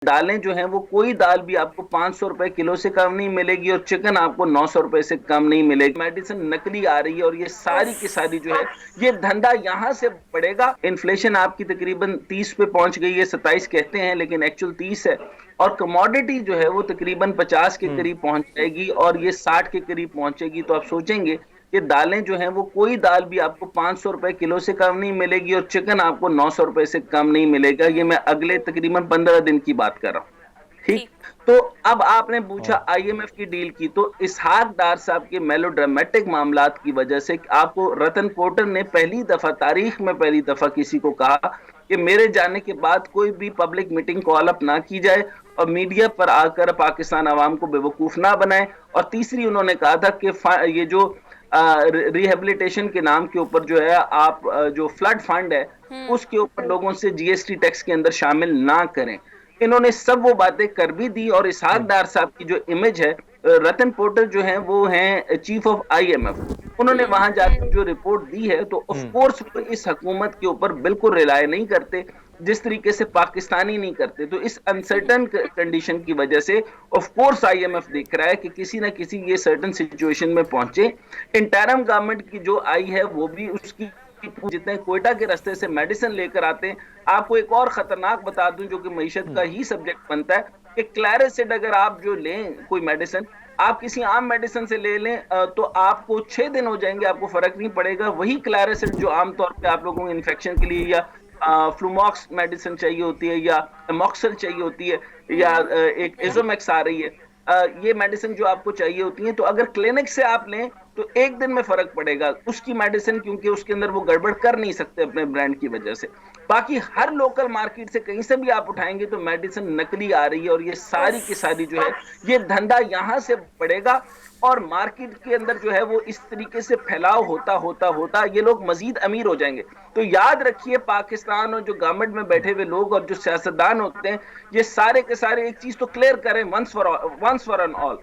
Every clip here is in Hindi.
दालें जो हैं वो कोई दाल भी आपको 500 रुपए किलो से कम नहीं मिलेगी और चिकन आपको 900 रुपए से कम नहीं मिलेगी। मेडिसिन नकली आ रही है और ये सारी की उफ। सारी जो है ये धंधा यहाँ से बढ़ेगा। इन्फ्लेशन आपकी तकरीबन 30 पे पहुंच गई है, 27 कहते हैं लेकिन एक्चुअल 30 है। और कमोडिटी जो है वो तकरीबन 50 के हम्म। करीब पहुंच जाएगी और ये 60 के करीब पहुंचेगी। तो आप सोचेंगे ये दालें जो हैं वो कोई दाल भी आपको 500 रुपए किलो से कम नहीं मिलेगी और चिकन आपको 900 रुपए से कम नहीं मिलेगा। ये मैं अगले तकरीबन 15 दिन की बात कर रहा हूँ। ठीक। ठीक। तो अब आपने पूछा हाँ। आईएमएफ की डील की, तो इसहाक डार साहब के मेलोड्रामेटिक मामलात की वजह से आपको रतन पोर्टर ने पहली दफा तारीख में पहली दफा किसी को कहा कि मेरे जाने के बाद कोई भी पब्लिक मीटिंग कॉल अप ना की जाए और मीडिया पर आकर पाकिस्तान आवाम को बेवकूफ ना बनाए। और तीसरी उन्होंने कहा था कि ये जो रिहेबिलिटेशन के नाम के ऊपर जो है आप जो फ्लड फंड है हम्म। उसके ऊपर लोगों से जीएसटी टैक्स के अंदर शामिल ना करें। इन्होंने सब वो बातें कर भी दी और इसहाक हम्म। डार साहब की जो इमेज है, रतन पोर्टर जो है वो हैं चीफ ऑफ आईएमएफ, उन्होंने वहां जाकर जो रिपोर्ट दी है तो ऑफ कोर्स वो इस हुकूमत के ऊपर बिल्कुल रिलाय नहीं करते जिस तरीके से पाकिस्तानी नहीं करते। तो इस अनसर्टन कंडीशन की वजह से ऑफ कोर्स आईएमएफ देख रहा है कि किसी ना किसी ये सर्टन सिचुएशन में पहुंचे। इंटरम गवर्नमेंट की जो आई है वो भी उसकी जितने कोयटा के रास्ते से मेडिसिन लेकर आते हैं। आपको एक और खतरनाक बता दूं जो कि मईशत का हम्म। ही सब्जेक्ट बनता है कि क्लैरिसिड अगर आप जो लें कोई मेडिसिन, आप किसी आम मेडिसिन से ले लें तो आपको 6 दिन हो जाएंगे, आपको फर्क नहीं पड़ेगा। वही क्लैरिसिड जो आमतौर पे आप लोगों को इन्फेक्शन के लिए या फ्लूमॉक्स मेडिसिन चाहिए होती है या एमॉक्सल चाहिए होती है या एक एजोमैक्स आ रही है, ये मेडिसिन जो आपको चाहिए होती है, तो अगर क्लिनिक से आप लें तो एक दिन में फर्क पड़ेगा उसकी मेडिसिन, क्योंकि उसके अंदर वो गड़बड़ कर नहीं सकते अपने ब्रांड की वजह से। बाकी हर लोकल मार्केट से कहीं से भी आप उठाएंगे तो मेडिसिन नकली आ रही है और ये सारी की उफ। सारी जो है ये धंधा यहां से बढ़ेगा और मार्केट के अंदर जो है वो इस तरीके से फैलाव होता होता होता ये लोग मजीद अमीर हो जाएंगे। तो याद रखिए पाकिस्तान और जो गवर्नमेंट में बैठे हुए लोग और जो सियासतदान होते हैं ये सारे के सारे एक चीज तो क्लियर करें once for and all.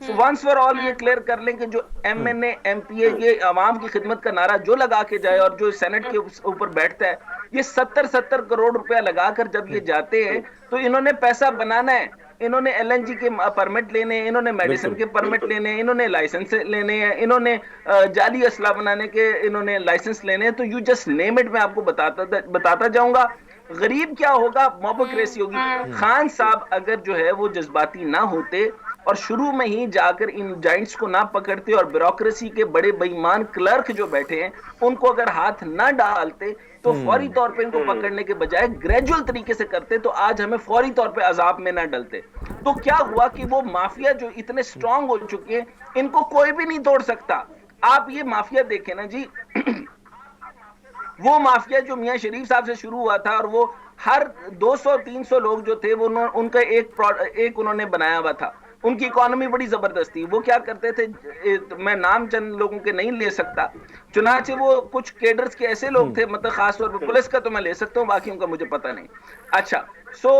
So once for all ये क्लियर कर लें कि जो हम्म। एमएनए एमपीए ये आवाम की खिदमत का नारा जो लगा के जाए और जो सेनेट के ऊपर बैठता है, ये 70-70 करोड़ रुपया लगाकर जब ये हम्म। जाते हैं तो इन्होंने पैसा बनाना है। इन्होंने एलएनजी के परमिट लेने हैं, इन्होंने मेडिसिन बिल्कुल। के परमिट लेने हैं, इन्होंने लाइसेंस लेने हैं, इन्होंने जाली असला बनाने के इन्होंने लाइसेंस लेने हैं। तो यू जस्ट नेम इट, मैं आपको बताता जाऊंगा। गरीब क्या होगा, मोबोक्रेसी होगी। हम्म। खान साहब अगर जो है वो जज्बाती ना होते और शुरू में ही जाकर इन जाइंट्स को ना पकड़ते और ब्यूरोक्रेसी के बड़े बेईमान क्लर्क जो बैठे हैं उनको अगर हाथ ना डालते तो फौरी हम्म। तौर पे इनको पकड़ने के बजाय ग्रेजुअल तरीके से करते तो आज हमें फौरी तौर पे अजाब में ना डलते। तो क्या हुआ कि वो माफिया जो इतने स्ट्रांग हो चुके हैं इनको कोई भी नहीं तोड़ सकता। आप ये माफिया देखें ना जी, वो माफिया जो मियां शरीफ साहब से शुरू हुआ था और वो हर 200-300 लोग जो थे वो उनका एक उन्होंने बनाया हुआ था। उनकी इकोनॉमी बड़ी जबरदस्त थी। वो क्या करते थे, मैं नाम चंद लोगों के नहीं ले सकता, चुनाचे वो कुछ केडर्स के ऐसे लोग हम्म। थे, मतलब खास तौर पर पुलिस का तो मैं ले सकता हूँ, बाकी उनका मुझे पता नहीं। अच्छा, सो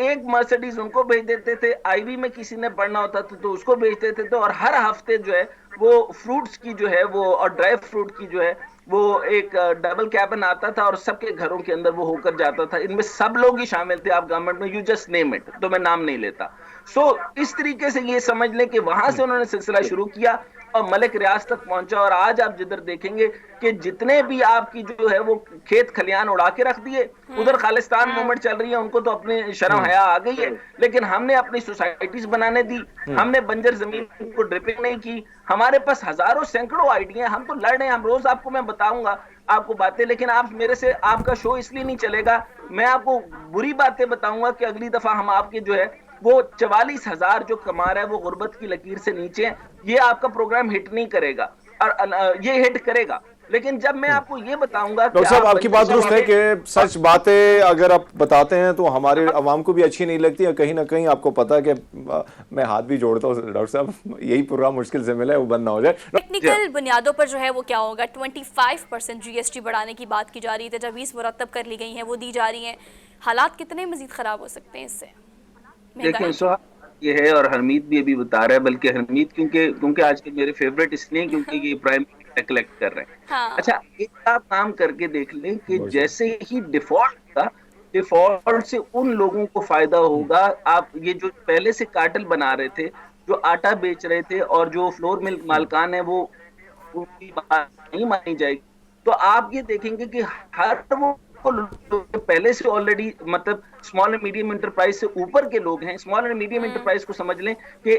एक मर्सिडीज उनको भेज देते थे, आईवी में किसी ने पढ़ना होता था तो उसको भेज देते थे और हर हफ्ते जो है वो फ्रूट्स की जो है वो और ड्राई फ्रूट की जो है वो एक डबल कैबिन आता था और सबके घरों के अंदर वो होकर जाता था। इनमें सब लोग ही शामिल थे, आप गवर्नमेंट में यू जस्ट नेम इट, तो मैं नाम नहीं लेता। इस तरीके से ये समझ लें कि वहां से उन्होंने सिलसिला शुरू किया और मलिक रियाज तक पहुंचा। और आज आप जिधर देखेंगे कि जितने भी आपकी जो है वो खेत खलियान उड़ा के रख दिए, उधर खालिस्तान मूवमेंट चल रही है, उनको तो अपनी शर्म हम्म। हया आ गई है। लेकिन हमने अपनी सोसाइटीज बनाने दी, हम्म। हमने बंजर जमीन को ड्रिपिंग नहीं की। हमारे पास हजारों सैकड़ों आइडिया, हम तो लड़ रहे हैं, हम रोज आपको मैं बताऊंगा आपको बातें, लेकिन आप मेरे से आपका शो इसलिए नहीं चलेगा। मैं आपको बुरी बातें बताऊंगा कि अगली दफा हम आपके जो है वो 44,000 जो कमा रहा है वो गुर्बत की लकीर से नीचे है, ये आपका प्रोग्राम हिट नहीं करेगा। और ये हिट करेगा, लेकिन जब मैं आपको ये बताऊंगा कि डॉक्टर साहब आप आपकी बंजर बात दुरुस्त है जमीन कि सच बातें अगर आप बताते हैं तो हमारे अवाम को भी अच्छी नहीं लगती है। कहीं ना कहीं आपको पता है कि मैं हाथ भी जोड़ता हूँ डॉक्टर साहब, यही प्रोग्राम मुश्किल से मिला है वो बंद ना हो जाए। में डॉक्टर टेक्निकल बुनियादों पर जो है वो क्या होगा, 25% जीएसटी बढ़ाने की बात की जा रही है, तजावीज़ मुरतब कर ली गई हैं, वो दी जा रही हैं। हालात कितने मजीद ख़राब हो सकते हैं इससे, देखें महंगाई? सुहा, ये है और हरमीत भी अभी बता रहा है, बल्कि हरमीत क्योंकि क्योंकि आजकल मेरे फेवरेट इसलिए क्योंकि ये प्राइम कलेक्ट कर रहे हैं। हाँ। अच्छा, एक आप काम करके देख लें कि बहुत साहब। जैसे ही डिफॉल्ट का डिफॉल्ट से उन लोगों को फायदा होगा। आप ये जो पहले से कार्टेल बना रहे थे, जो आटा बेच रहे थे, और जो फ्लोर मिल्क मालकान है, वो उनकी बात नहीं मानी जाएगी। तो आप ये देखेंगे कि हर वो लोग पहले से ऑलरेडी, मतलब स्मॉल एंड मीडियम इंटरप्राइज से ऊपर के लोग हैं। स्मॉल एंड मीडियम इंटरप्राइज को समझ लें कि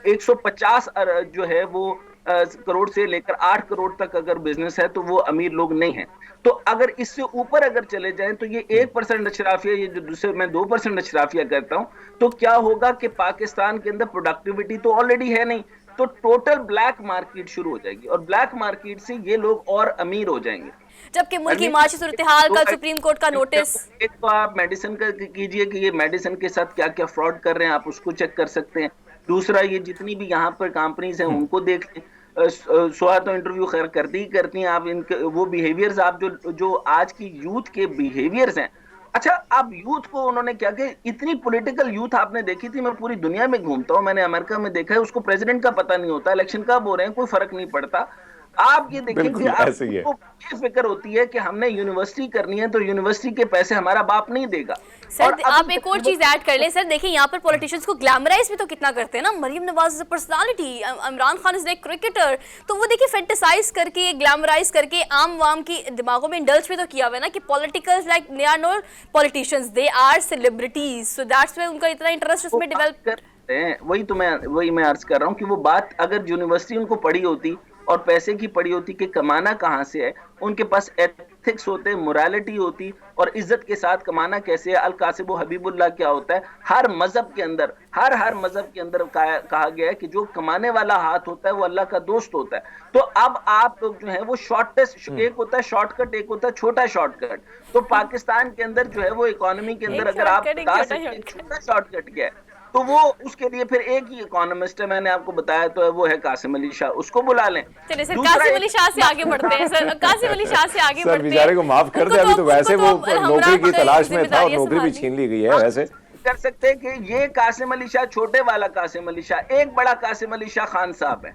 150 जो है वो करोड़ से लेकर 8 करोड़ तक अगर बिजनेस है तो वो अमीर लोग नहीं हैं। तो अगर इससे ऊपर अगर चले जाएं तो ये 1% अशराफिया, ये जो दूसरे मैं 2% अशराफिया करता हूं, तो क्या होगा कि पाकिस्तान के अंदर प्रोडक्टिविटी तो ऑलरेडी है नहीं, तो टोटल ब्लैक मार्केट शुरू हो जाएगी, और ब्लैक मार्केट से ये लोग और अमीर हो जाएंगे। जबकि मुल्क की माशी सूरत हाल का सुप्रीम कोर्ट का नोटिस। एक तो आप मेडिसिन का कीजिए कि ये मेडिसिन के साथ क्या क्या फ्रॉड कर रहे हैं, आप उसको चेक कर सकते हैं। दूसरा, ये जितनी भी यहाँ पर कंपनीज हैं उनको देख लें। सुहा तो इंटरव्यू खैर करती हैं आप, इनके वो बिहेवियर्स, आप जो आज की यूथ के बिहेवियर्स हैं। अच्छा, आप यूथ को उन्होंने क्या किया, इतनी पॉलिटिकल यूथ आपने देखी थी। मैं पूरी दुनिया में घूमता हूं, मैंने अमेरिका में देखा है, उसको प्रेसिडेंट का पता नहीं होता, इलेक्शन कब हो रहे हैं कोई फर्क नहीं पड़ता। आप ये देखें कि आपको ये फिक्र होती है कि हमने यूनिवर्सिटी करनी है तो यूनिवर्सिटी के पैसे हमारा बाप नहीं देगा। सर आप एक और चीज ऐड कर लें सर, देखिए यहाँ पर पॉलिटिशियंस को ग्लैमराइज भी तो कितना करते हैं ना। Maryam Nawaz is a personality, Imran Khan is a cricketer, तो वो देखिए फेंटिसाइज करके, ग्लैमराइज करके आम वाम की दिमागों में इंडल्ज भी तो किया हुआ है ना कि politicals like they are not politicians, they are celebrities, so that's why उनका इतना इंटरेस्ट उसमें डेवलप करते हैं। वही मैं अर्ज कर रहा हूँ कि वो बात अगर यूनिवर्सिटी उनको पढ़ी होती और पैसे की पड़ी होती कि कमाना कहाँ से है, उनके पास एथिक्स होते, मोरालिटी होती, और इज्जत के साथ कमाना कैसे है, अल कासिब हबीबुल्लाह क्या होता है। हर मजहब के अंदर हर मजहब के अंदर कहा गया है कि जो कमाने वाला हाथ होता है वो अल्लाह का दोस्त होता है। तो अब आप लोग जो है वो शॉर्टेस्ट, एक होता है शॉर्टकट, एक होता है छोटा शॉर्टकट। तो पाकिस्तान के अंदर जो है वो इकोनॉमी के अंदर अगर आप बता सकते छोटा शॉर्टकट क्या है, तो वो उसके लिए फिर एक ही इकोनॉमिस्ट है, मैंने आपको बताया तो है, वो है कासिम अली शाह, उसको बुला लें। चलिए सर, कासिम अली शाह से आगे बढ़ते हैं सर, कासिम अली शाह से आगे बढ़ते हैं। बेचारे को माफ कर दे, अभी तो वैसे वो नौकरी की तलाश में था और नौकरी भी छीन ली गई है। वैसे कर सकते हैं कि ये कासिम अली शाह छोटे वाला कासिम अली शाह, एक बड़ा कासिम अली शाह खान साहब है।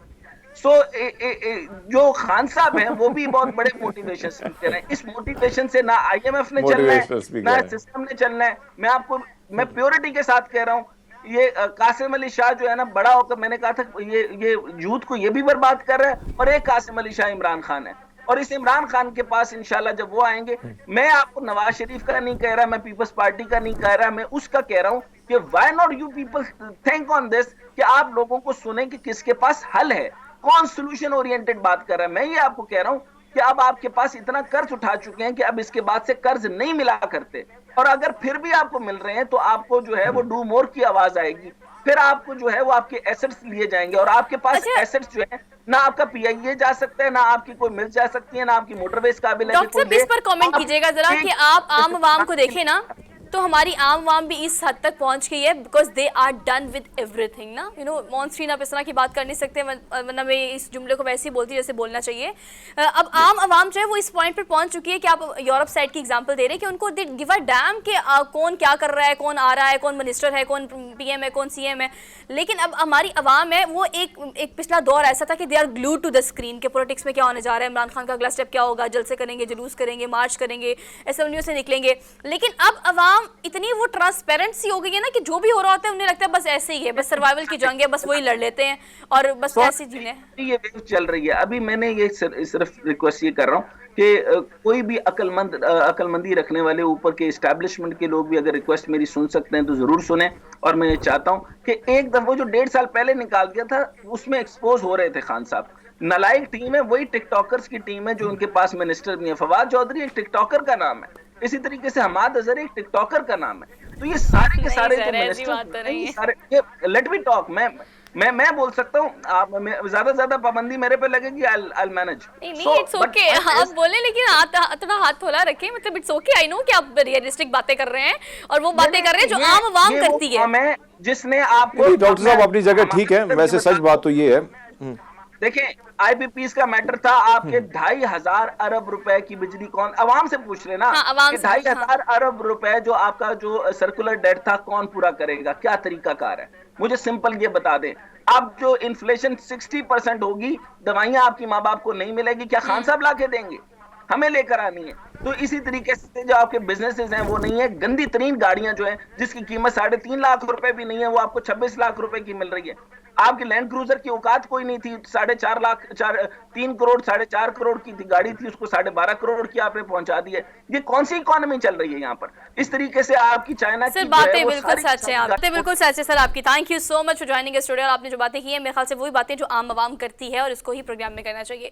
जो खान साहब हैं वो भी बहुत बड़े मोटिवेशन से रहे हैं। इस मोटिवेशन से ना IMF ने चलना है, ना सिस्टम ने चलना है। मैं प्योरिटी के साथ कह रहा हूँ, ये कासिम अली शाह जो है ना, बड़ा होकर, मैंने कहा था ये यूथ को ये भी बर्बाद कर रहा है, और एक कासिम अली शाह इमरान खान है। और इस इमरान खान के पास इंशाल्लाह जब वो आएंगे, मैं आपको नवाज शरीफ का नहीं कह रहा, मैं पीपल्स पार्टी का नहीं कह रहा, मैं उसका कह रहा हूं कि why not you people think on this, कि आप लोगों को सुने कि किसके पास हल है, कौन सोल्यूशन ओरिएंटेड बात कर रहा है। मैं ये आपको कह रहा हूं कि अब आपके पास इतना कर्ज उठा चुके हैं कि अब इसके बाद से कर्ज नहीं मिला करते, और अगर फिर भी आपको मिल रहे हैं तो आपको जो है वो डू मोर की आवाज आएगी। फिर आपको जो है वो आपके एसेट्स लिए जाएंगे, और आपके पास एसेट्स जो है, ना आपका PIA जा सकता है, ना आपकी कोई मिल जा सकती है, ना आपकी मोटरवेज काबिल है। डॉक्टर साहब इस पर कमेंट कीजिएगा जरा कि आप आम आवाम को देखें ना, तो हमारी आम आवाम भी इस हद तक पहुंच गई है because they are done with everything ना। यू नो ऑन-स्क्रीन आप इस तरह की बात कर नहीं सकते, वरना मैं इस जुमले को वैसे ही बोलती जैसे बोलना चाहिए। अब आम आवाम जो है वो इस पॉइंट पर पहुंच चुकी है कि आप यूरोप साइड की एग्जांपल दे रहे हैं कि उनको दे गिव अ डैम कि कौन क्या कर रहा है, कौन आ रहा है, कौन मिनिस्टर है, कौन PM है, कौन CM है। लेकिन अब हमारी आवाम है वो एक पिछला दौर ऐसा था कि they are glued to the screen के पॉलिटिक्स में क्या होने जा रहा है, इमरान खान का अगला स्टेप क्या होगा, जलसे करेंगे, जुलूस करेंगे, मार्च करेंगे, असेंबलियों से निकलेंगे। लेकिन अब आवाम इतनी वो ट्रांसपेरेंसी हो गई है ना कि जो भी हो रहा होता है उन्हें लगता है बस ऐसे ही है, बस सर्वाइवल की जंग है, बस वही लड़ लेते हैं और बस ऐसे जीने। ये वेव चल रही है। अभी मैंने ये सिर्फ रिक्वेस्ट ये कर रहा हूँ कि कोई भी अकलमंदी रखने वाले ऊपर के एस्टैब्लिशमेंट के लोग भी अगर रिक्वेस्ट मेरी सुन सकते हैं तो जरूर सुने। और मैं ये चाहता हूँ कि एक दफा जो 1.5 साल पहले निकाल दिया था उसमें एक्सपोज हो रहे थे खान साहब। नालायक टीम है, वही टिकटॉकर्स की टीम है जो उनके पास मिनिस्टर नहीं है। फवाद चौधरी एक टिकटॉकर का नाम है, इसी तरीके से हमाद अजहर एक टिकटॉकर का नाम है। तो ये सारे के सारे जो मिनिस्टर, लेट मी टॉक, मैं बोल सकता हूँ, आप ज्यादा पाबंदी मेरे पे लगेगी, आई मैनेज। नहीं इट्स ओके, आप बोले लेकिन थोड़ा हाथ थोड़ा रखें, मतलब इट्स ओके। आई नो कि आप रियलिस्टिक बातें कर रहे हैं और वो बातें कर रहे हैं जो आम आवाम करती है। जिसने आपको, डॉक्टर साहब अपनी जगह ठीक है, वैसे सच बात तो ये है। देखें, IPPs का मैटर था, आपके 2,500 अरब रुपए की बिजली कौन, अवाम से पूछ रहे ना, 2,500 अरब रुपए जो आपका जो सर्कुलर डेट था कौन पूरा करेगा, क्या तरीकाकार है, मुझे सिंपल ये बता दें। अब जो इन्फ्लेशन 60% होगी, दवाइयां आपकी माँ बाप को नहीं मिलेगी, क्या खान साहब ला के देंगे? हमें लेकर आनी है। तो इसी तरीके से जो आपके बिजनेसेस हैं वो नहीं है, गंदी तरीन गाड़ियां जो है जिसकी कीमत 3.5 लाख रुपए भी नहीं है, वो आपको 26 लाख रुपए की मिल रही है। आपकी लैंड क्रूजर की औकात कोई नहीं थी, 4.5 लाख 3 करोड़ 4.5 करोड़ की थी गाड़ी थी, उसको 12.5 करोड़ की आपने पहुंचा दी है। ये कौन सी इकोनॉमी चल रही है यहाँ पर? इस तरीके से आपकी चाइना सर की जो है बातें वो बिल्कुल सारी सच है, आप बातें बिल्कुल सच है सर आपकी। Thank you so much for joining studio. और आपने जो बातें की हैं मेरे ख्याल से वही बातें जो आम आवाम करती है और इसको ही प्रोग्राम में करना चाहिए।